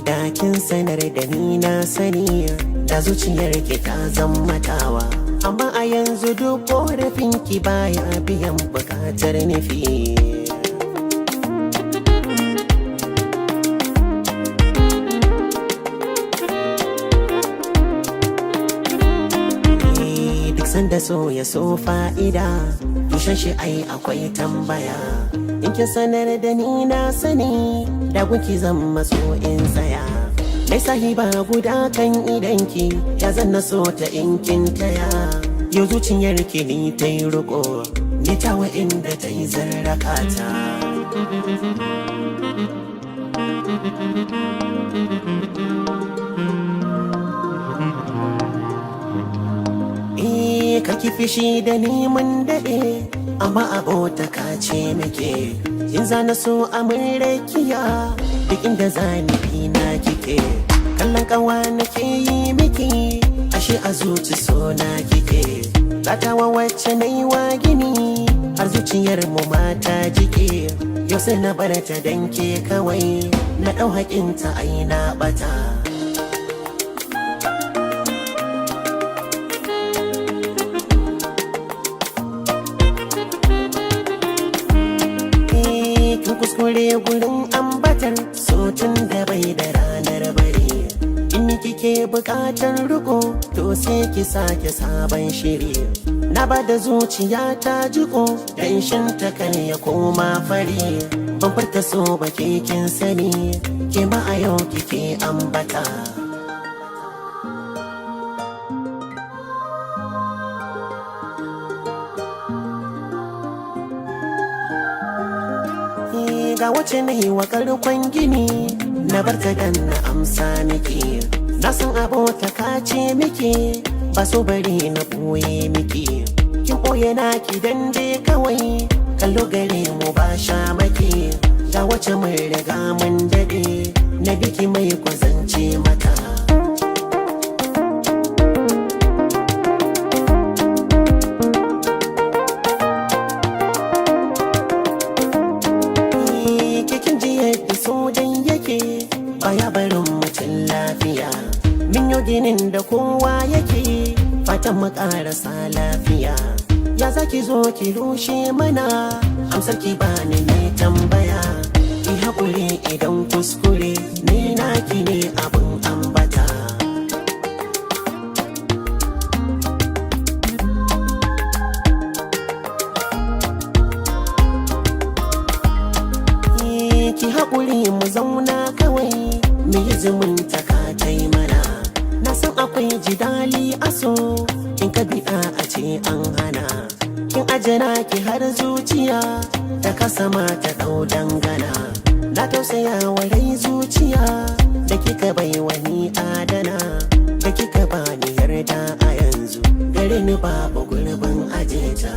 da kin sanar da ni na sani da zuciyar ki ta zammatawa, amma a yanzu duk korafin ki baya biyan bukatar nufi. Duk sanda so ya so fa'ida, tushen shi ai akwai tambaya. In kin sanar da ni na sani, da gunki zan maso in tsaya. Mai sahiba guda kan idanki, ya zanna so ta in kin taya. Yau zuciyar ki ni ta yi riko, ni tawa inda ta yi zarrakata. Kaki fishi da ni mun daɗe, amma abota ka ce muke. In zana so a mun rakiya, duk inda zani bi na kike. Kallon kawa nake yi miki, ashe a zuci so na kike. Gatawa wacce na yi wa gini, har zuciyar mu mata jike. Yau sai na bar ta danke kawai, na ɗau haƙinta ai na ɓata. Kuskure gurin ambatar sautin da bai da ranar bari. In kike bukatar riko, to sai ki sake sabon shiri. Na bada zuciya ta jiko, dan shin ta kan ya koma fari. Ban furta so ba ke kin sani, ke ma a yau kike ambata. Ga wace na yi wa karkon gini, na barta dan na amsa miki. Na san abota ka ce miki, ba so bari na ɓoye miki. Kin ɓoye na ki dande kawai, kallo gare mu ba sha maki. Ga wace mun riga mun daɗe, na biki mai kwazance mata. Baya barin mutum lafiya, min yau ginin da kowa yake, fatan mu karasa lafiya. Ya zaki zo ki rushe mana, amsar ki bani ne tambaya. Ki haƙuri idan kuskure, ni naki ne abin ambata. Ki haƙuri mu zauna kawai, me yi zumunta ka tai mana. Na san akwai jidali aso, in ka biɗa a ce an hana. Kin ajana ki har zuciya, ta kasa ma ta ɗau dangana. Na tausaya wa rai zuciya, da kika bai wani adana. Da kika bani yarda a yanzu, gare ni babu gurbin ajeta.